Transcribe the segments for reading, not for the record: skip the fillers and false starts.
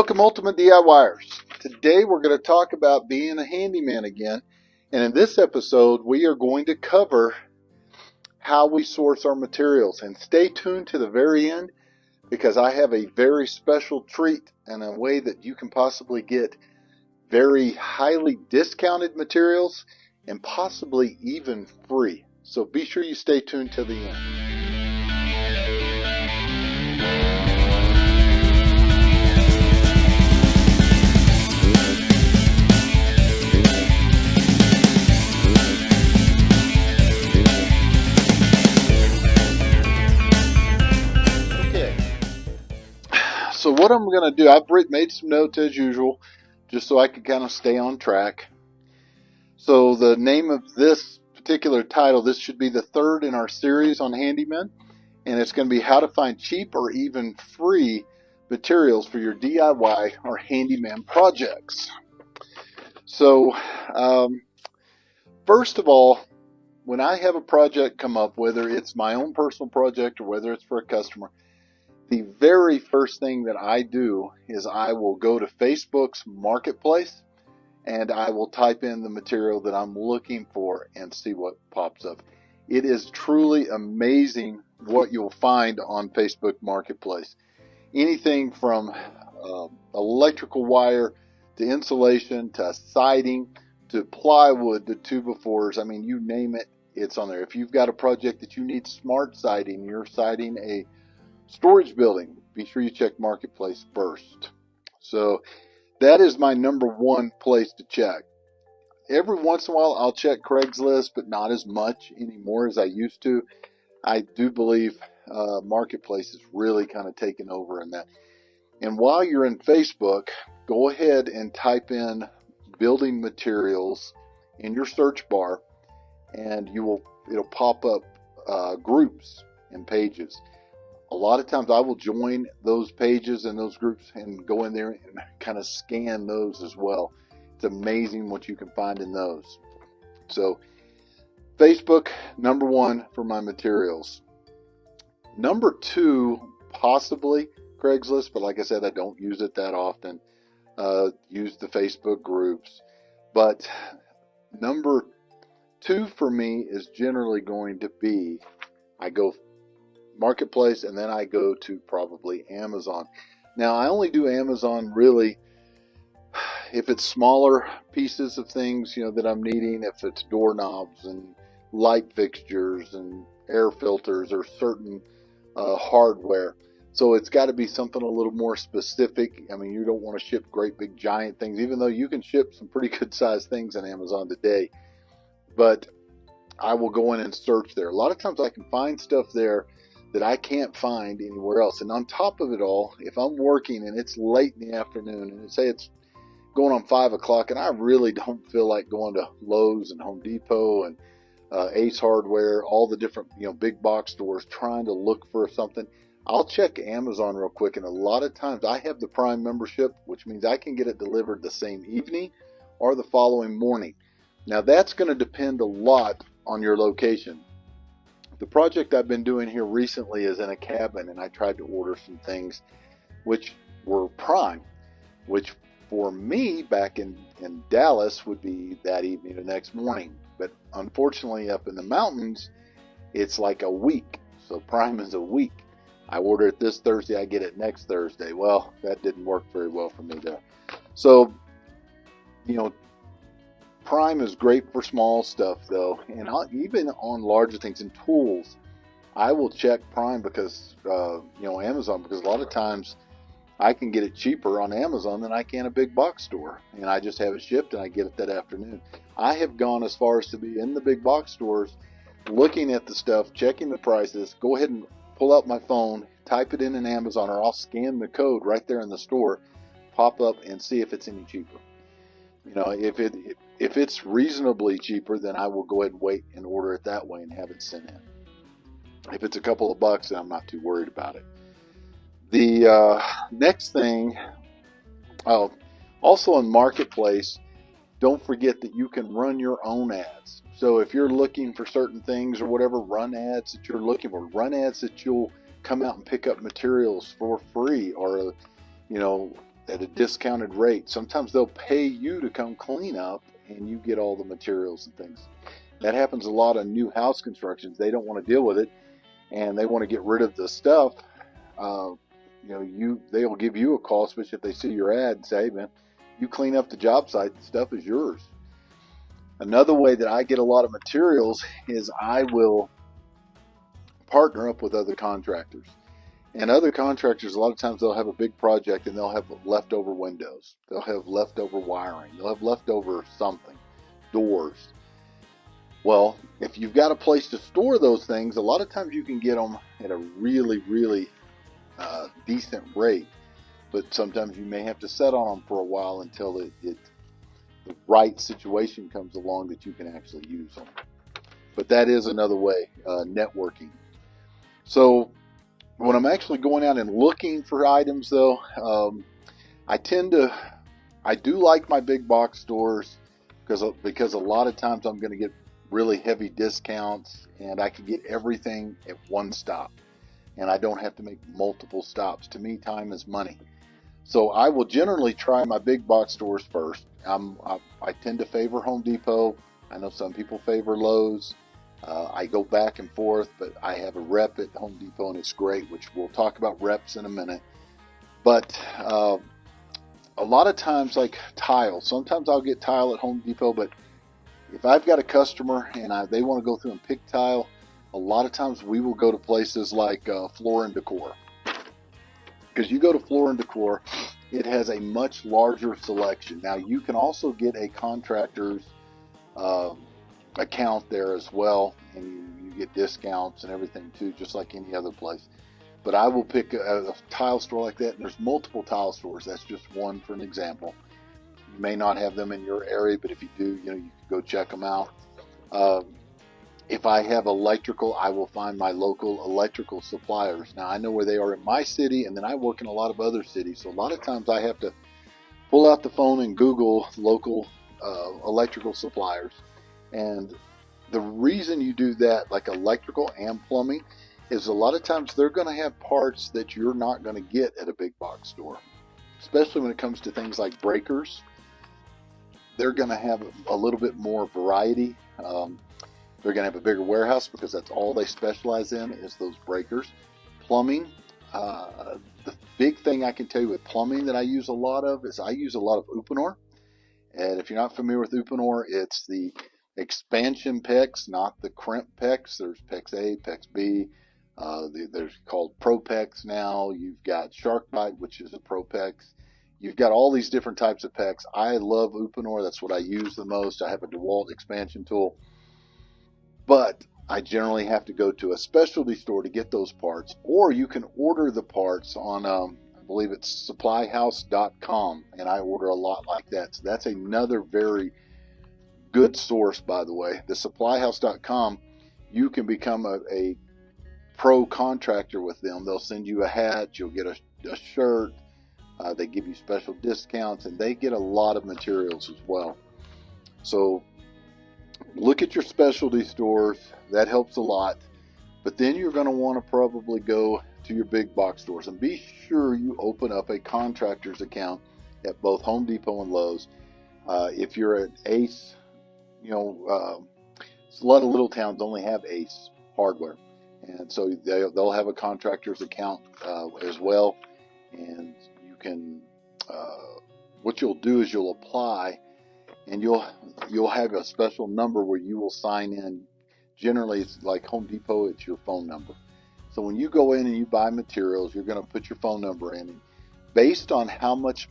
Welcome, Ultimate DIYers. Today we're going to talk about being a handyman again. And in this episode, we are going to cover how we source our materials. And stay tuned to the very end because I have a very special treat and a way that you can possibly get very highly discounted materials and possibly even free. So be sure you stay tuned till the end. So what I'm going to do, I've made some notes as usual, just so I can kind of stay on track. So the name of this particular title, this should be the third in our series on Handyman, and it's going to be how to find cheap or even free materials for your DIY or handyman projects. So first of all, when I have a project come up, whether it's my own personal project or whether it's for a customer, the very first thing that I do is I will go to Facebook's marketplace and I will type in the material that I'm looking for and see what pops up. It is truly amazing what you'll find on Facebook Marketplace. Anything from electrical wire to insulation to siding to plywood to 2x4s. I mean, you name it, it's on there. If you've got a project that you need smart siding, you're siding a storage building, be sure you check Marketplace first. So that is my number one place to check. Every once in a while I'll check Craigslist, but not as much anymore as I used to. I do believe Marketplace is really kind of taken over in that. And while you're in Facebook, go ahead and type in building materials in your search bar, and it'll pop up groups and pages. A lot of times I will join those pages and those groups and go in there and kind of scan those as well. It's amazing what you can find in those. So Facebook, number one for my materials. Number two, possibly Craigslist, but like I said, I don't use it that often. Use the Facebook groups. But number two for me is generally going to be, I go Marketplace, and then I go to probably Amazon. Now, I only do Amazon really if it's smaller pieces of things, that I'm needing, if it's doorknobs and light fixtures and air filters or certain hardware. So it's got to be something a little more specific. I mean, you don't want to ship great big giant things, even though you can ship some pretty good sized things on Amazon today. But I will go in and search there. A lot of times I can find stuff there that I can't find anywhere else. And on top of it all, if I'm working and it's late in the afternoon, and say it's going on 5 o'clock, and I really don't feel like going to Lowe's and Home Depot and Ace Hardware, all the different big box stores trying to look for something, I'll check Amazon real quick. And a lot of times I have the Prime membership, which means I can get it delivered the same evening or the following morning. Now that's going to depend a lot on your location. The project I've been doing here recently is in a cabin, and I tried to order some things which were Prime, which for me back in Dallas would be that evening or next morning. But unfortunately up in the mountains, it's like a week. So Prime is a week. I order it this Thursday, I get it next Thursday. Well, that didn't work very well for me there. So, Prime is great for small stuff though, and even on larger things and tools, I will check Prime because Amazon, because a lot of times I can get it cheaper on Amazon than I can a big box store, and I just have it shipped and I get it that afternoon. I have gone as far as to be in the big box stores, looking at the stuff, checking the prices, go ahead and pull out my phone, type it in Amazon, or I'll scan the code right there in the store, pop up and see if it's any cheaper. If it's reasonably cheaper, then I will go ahead and wait and order it that way and have it sent in. If it's a couple of bucks, then I'm not too worried about it. The next thing, also on Marketplace, don't forget that you can run your own ads. So if you're looking for certain things or whatever, run ads that you're looking for. Run ads that you'll come out and pick up materials for free, or at a discounted rate. Sometimes they'll pay you to come clean up and you get all the materials and things. That happens a lot on new house constructions. They don't want to deal with it and they want to get rid of the stuff. They'll give you a call, especially if they see your ad and say, hey, man, you clean up the job site, the stuff is yours. Another way that I get a lot of materials is I will partner up with other contractors. And other contractors, a lot of times they'll have a big project and they'll have leftover windows. They'll have leftover wiring. They'll have leftover something, doors. Well, if you've got a place to store those things, a lot of times you can get them at a really, really decent rate. But sometimes you may have to set on them for a while until the right situation comes along that you can actually use them. But that is another way, networking. So when I'm actually going out and looking for items, though, I do like my big box stores because a lot of times I'm going to get really heavy discounts and I can get everything at one stop and I don't have to make multiple stops. To me, time is money. So I will generally try my big box stores first. I tend to favor Home Depot. I know some people favor Lowe's. I go back and forth, but I have a rep at Home Depot and it's great, which we'll talk about reps in a minute. But a lot of times, like tile, sometimes I'll get tile at Home Depot, but if I've got a customer and they want to go through and pick tile, a lot of times we will go to places like Floor and Decor. Because you go to Floor and Decor, it has a much larger selection. Now, you can also get a contractor's account there as well, and you get discounts and everything too, just like any other place. But I will pick a tile store like that, and there's multiple tile stores. That's just one for an example. You may not have them in your area, but if you do, you can go check them out. If I have electrical, I will find my local electrical suppliers. Now, I know where they are in my city, and then I work in a lot of other cities. So a lot of times I have to pull out the phone and Google local electrical suppliers. And the reason you do that, like electrical and plumbing, is a lot of times they're going to have parts that you're not going to get at a big box store. Especially when it comes to things like breakers. They're going to have a little bit more variety. They're going to have a bigger warehouse because that's all they specialize in is those breakers. Plumbing, the big thing I can tell you with plumbing that I use a lot of is I use a lot of Homeowner. And if you're not familiar with Homeowner, it's the expansion PEX, not the crimp PEX. There's PEX A, PEX B. There's called Pro PEX now. You've got SharkBite, which is a Pro PEX. You've got all these different types of PEX. I love Homeowner. That's what I use the most. I have a DeWalt expansion tool. But I generally have to go to a specialty store to get those parts. Or you can order the parts on, I believe it's supplyhouse.com. And I order a lot like that. So that's another very good source, by the way. The supplyhouse.com, you can become a pro contractor with them. They'll send you a hat. You'll get a shirt. They give you special discounts. And they get a lot of materials as well. So look at your specialty stores. That helps a lot. But then you're going to want to probably go to your big box stores. And be sure you open up a contractor's account at both Home Depot and Lowe's. If you're an Ace, a lot of little towns only have Ace hardware. And so they'll have a contractor's account as well. And you can, what you'll do is you'll apply. And you'll have a special number where you will sign in. Generally, it's like Home Depot, it's your phone number. So when you go in and you buy materials, you're going to put your phone number in. And based on how much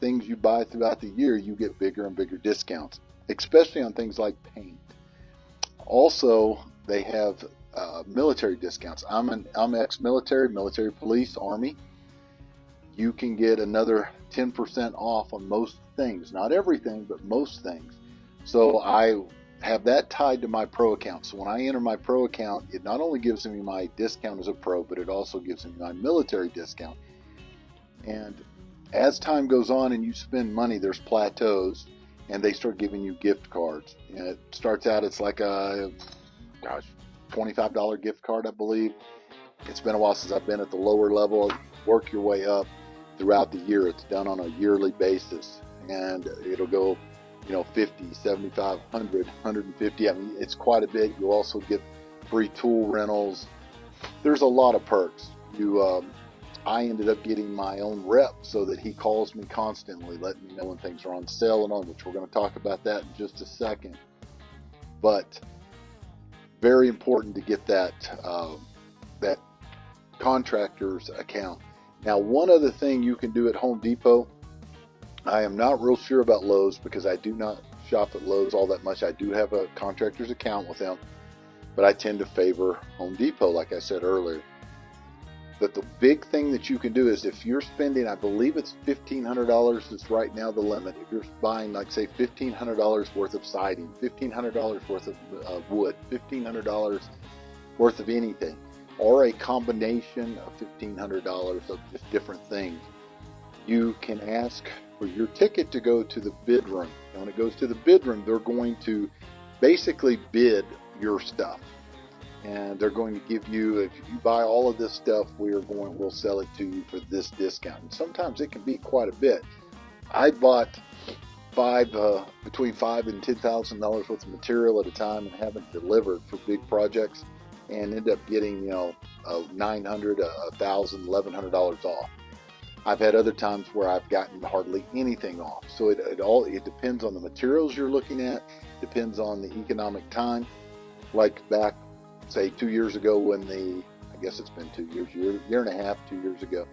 things you buy throughout the year, you get bigger and bigger discounts, especially on things like paint. Also, they have military discounts. I'm ex-military, military police, Army. You can get another 10% off on most things. Not everything, but most things. So I have that tied to my pro account. So when I enter my pro account, it not only gives me my discount as a pro, but it also gives me my military discount. And as time goes on and you spend money, there's plateaus, and they start giving you gift cards. And it starts out, it's like a $25 gift card, I believe. It's been a while since I've been at the lower level. Work your way up. throughout the year. It's done on a yearly basis, and it'll go, 50, 75, 100, 150. I mean, it's quite a bit. You also get free tool rentals. There's a lot of perks. I ended up getting my own rep so that he calls me constantly, letting me know when things are on sale and on, which we're going to talk about that in just a second. But very important to get that contractor's account. Now, one other thing you can do at Home Depot, I am not real sure about Lowe's because I do not shop at Lowe's all that much. I do have a contractor's account with them, but I tend to favor Home Depot, like I said earlier. But the big thing that you can do is if you're spending, I believe it's $1,500 is right now the limit. If you're buying, like, say, $1,500 worth of siding, $1,500 worth of wood, $1,500 worth of anything, or a combination of $1,500 of just different things, you can ask for your ticket to go to the bid room. And when it goes to the bid room, they're going to basically bid your stuff. And they're going to give you, if you buy all of this stuff, we'll sell it to you for this discount. And sometimes it can be quite a bit. I bought between $5,000 and $10,000 worth of material at a time and have it delivered for big projects, and end up getting, $900, $1,000, $1,100 off. I've had other times where I've gotten hardly anything off. So it depends on the materials you're looking at, depends on the economic time. Like back, say, 2 years ago when I guess it's been 2 years, year and a half, 2 years ago,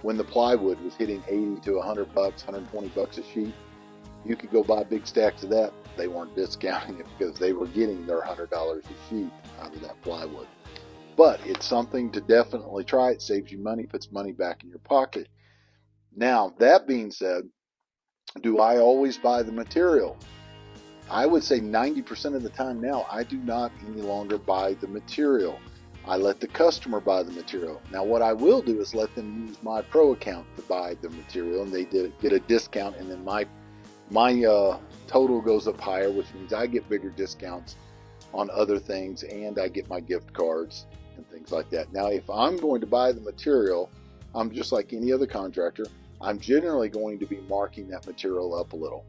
when the plywood was hitting $80 to $100, $120 a sheet, you could go buy big stacks of that. They weren't discounting it because they were getting their $100 a sheet out of that plywood. But it's something to definitely try. It saves you money, puts money back in your pocket. Now, that being said, do I always buy the material? I would say 90% of the time now, I do not any longer buy the material. I let the customer buy the material. Now, what I will do is let them use my pro account to buy the material, and they get a discount, and then my total goes up higher, which means I get bigger discounts on other things, and I get my gift cards and things like that. Now, if I'm going to buy the material, I'm just like any other contractor. I'm generally going to be marking that material up a little,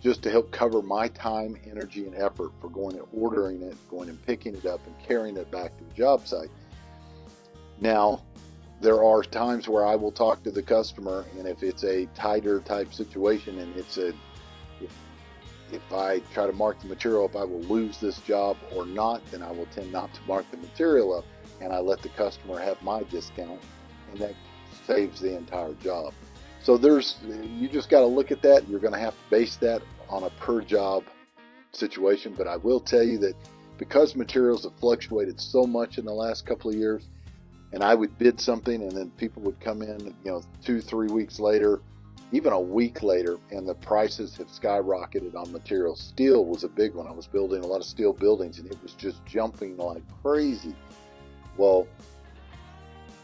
just to help cover my time, energy, and effort for going and ordering it, going and picking it up, and carrying it back to the job site. Now, there are times where I will talk to the customer, and if it's a tighter type situation, and if I try to mark the material up, I will lose this job or not, then I will tend not to mark the material up, and I let the customer have my discount, and that saves the entire job. So you just got to look at that. You're going to have to base that on a per job situation. But I will tell you that because materials have fluctuated so much in the last couple of years, and I would bid something and then people would come in, 2-3 weeks later, even a week later, and the prices have skyrocketed on materials. Steel was a big one. I was building a lot of steel buildings, and it was just jumping like crazy. Well,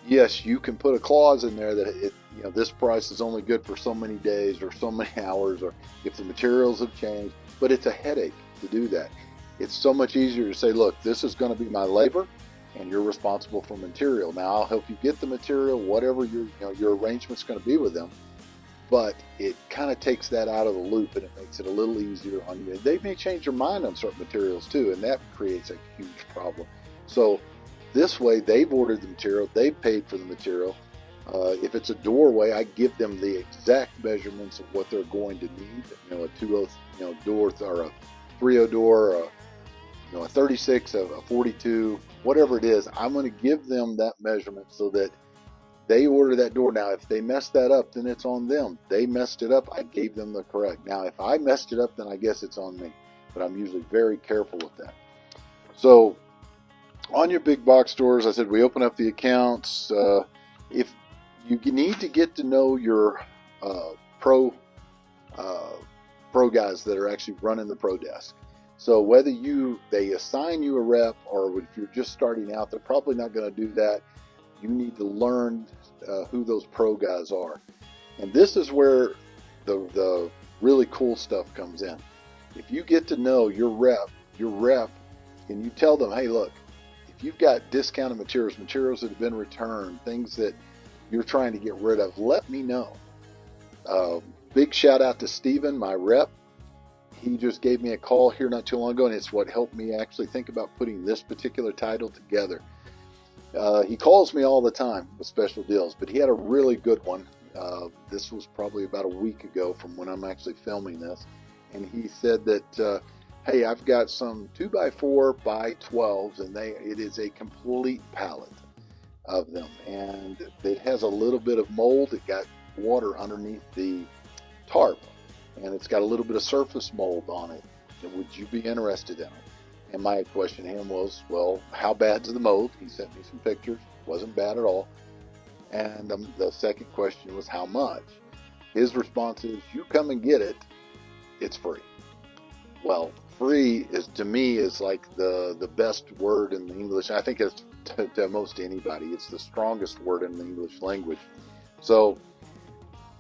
yes, you can put a clause in there that this price is only good for so many days or so many hours, or if the materials have changed, but it's a headache to do that. It's so much easier to say, look, this is going to be my labor, and you're responsible for material. Now, I'll help you get the material, whatever your arrangement's going to be with them, but it kind of takes that out of the loop, and it makes it a little easier on you. They may change their mind on certain materials too, and that creates a huge problem. So this way, they've ordered the material, they've paid for the material. If it's a doorway, I give them the exact measurements of what they're going to need. A 2.0 door, or a 3.0 door, or a 36, a 42, whatever it is. I'm going to give them that measurement so that they order that door. Now, if they mess that up, then it's on them. They messed it up, I gave them the correct. Now, if I messed it up, then I guess it's on me. But I'm usually very careful with that. So, on your big box stores, I said we open up the accounts. If you need to get to know your pro guys that are actually running the pro desk. So whether they assign you a rep, or if you're just starting out, they're probably not going to do that. You need to learn who those pro guys are. And this is where the really cool stuff comes in. If you get to know your rep, and you tell them, hey, look, if you've got discounted materials that have been returned, things that you're trying to get rid of, let me know. Big shout out to Steven, my rep. He just gave me a call here not too long ago, and it's what helped me actually think about putting this particular title together. He calls me all the time with special deals, but he had a really good one. This was probably about a week ago from when I'm actually filming this. And he said that, hey, I've got some 2x4 by 12s, and it is a complete pallet of them. And it has a little bit of mold. It got water underneath the tarp, and it's got a little bit of surface mold on it. Would you be interested in it? And my question to him was, well, how bad's the mold? He sent me some pictures. Wasn't bad at all. And the second question was, how much? His response is, you come and get it. It's free. Well, free is, to me, is like the best word in the English. I think it's to most anybody. It's the strongest word in the English language. So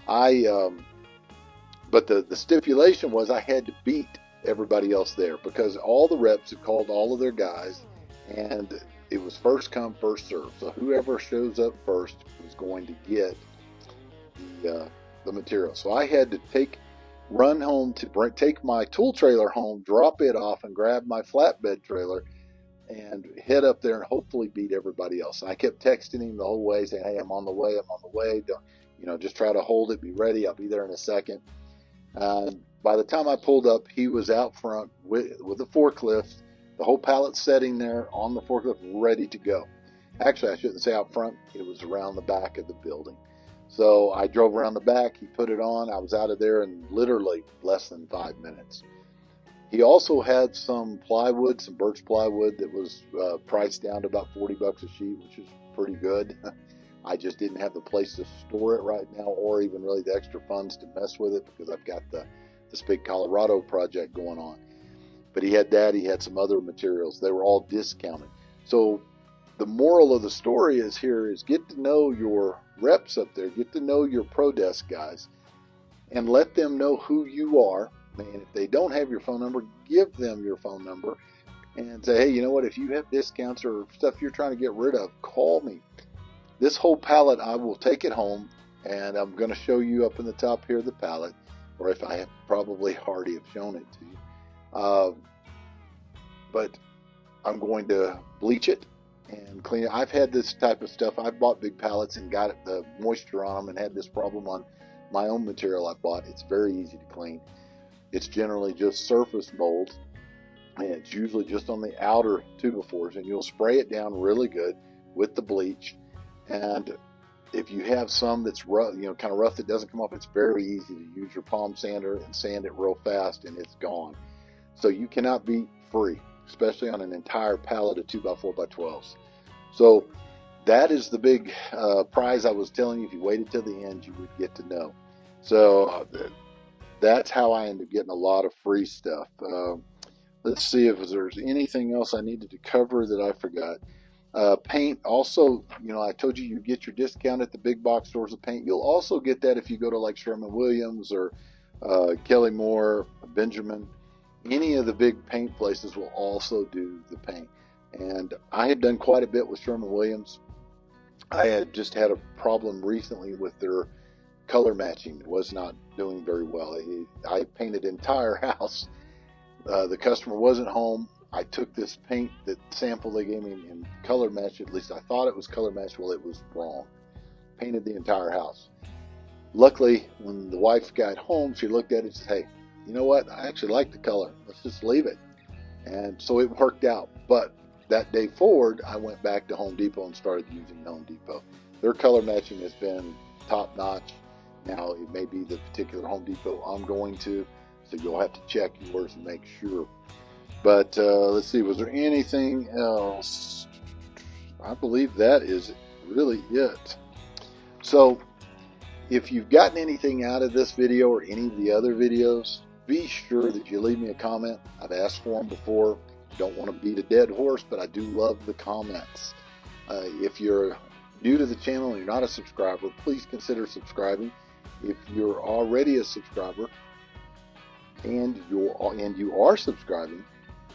but the stipulation was I had to beat everybody else there, because all the reps had called all of their guys, and it was first come, first serve. So whoever shows up first was going to get the material. So I had to run home to take my tool trailer home, drop it off, and grab my flatbed trailer and head up there and hopefully beat everybody else. And I kept texting him the whole way, saying, hey, I'm on the way, I'm on the way. Don't, just try to hold it, be ready, I'll be there in a second. By the time I pulled up, he was out front with the forklift, the whole pallet setting there on the forklift, ready to go. Actually, I shouldn't say out front. It was around the back of the building. So I drove around the back. He put it on. I was out of there in literally less than 5 minutes. He also had some plywood, some birch plywood that was priced down to about $40 a sheet, which is pretty good. I just didn't have the place to store it right now, or even really the extra funds to mess with it, because I've got this big Colorado project going on. But he had that. He had some other materials. They were all discounted. So the moral of the story is get to know your reps up there. Get to know your pro desk guys, and let them know who you are. And if they don't have your phone number, give them your phone number and say, hey, you know what? If you have discounts or stuff you're trying to get rid of, call me. This whole pallet, I will take it home, and I'm going to show you up in the top here the pallet, or if I have probably already have shown it to you. But I'm going to bleach it and clean it. I've had this type of stuff. I've bought big pallets and got the moisture on them and had this problem on my own material I bought. It's very easy to clean. It's generally just surface mold, and it's usually just on the outer 2x4s, and you'll spray it down really good with the bleach. And if you have some that's rough, kind of rough that doesn't come off, it's very easy to use your palm sander and sand it real fast, and it's gone. So you cannot beat free, especially on an entire pallet of 2x4x12s. So that is the big prize I was telling you. If you waited till the end, you would get to know. So that's how I ended up getting a lot of free stuff. Let's see if there's anything else I needed to cover that I forgot. Paint also, I told you get your discount at the big box stores of paint. You'll also get that if you go to like Sherwin-Williams or Kelly Moore, Benjamin. Any of the big paint places will also do the paint. And I had done quite a bit with Sherwin-Williams. I had just had a problem recently with their color matching. It was not doing very well. I painted the entire house. The customer wasn't home. I took this paint, that sample they gave me, and color matched. At least I thought it was color matched. Well, it was wrong. Painted the entire house. Luckily, when the wife got home, she looked at it and said, hey, you know what? I actually like the color. Let's just leave it. And so it worked out. But that day forward, I went back to Home Depot and started using Home Depot. Their color matching has been top notch. Now, it may be the particular Home Depot I'm going to, so you'll have to check yours and make sure. But let's see, was there anything else? I believe that is really it. So if you've gotten anything out of this video or any of the other videos, be sure that you leave me a comment. I've asked for them before. I don't want to beat a dead horse, but I do love the comments. If you're new to the channel and you're not a subscriber, please consider subscribing. If you're already a subscriber and you are subscribing,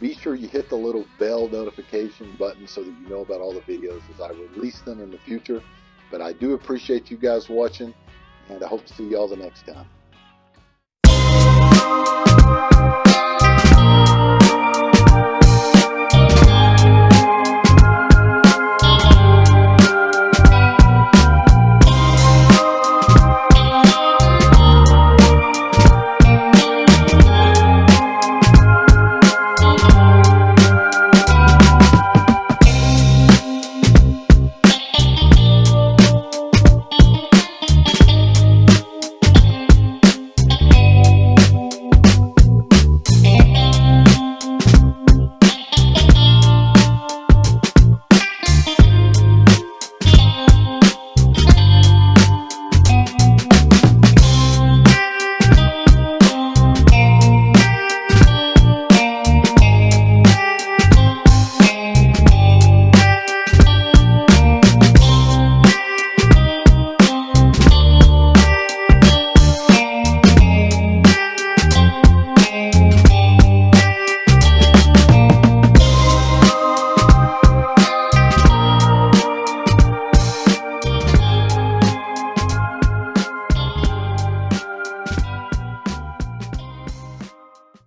be sure you hit the little bell notification button so that you know about all the videos as I release them in the future. But I do appreciate you guys watching, and I hope to see y'all the next time.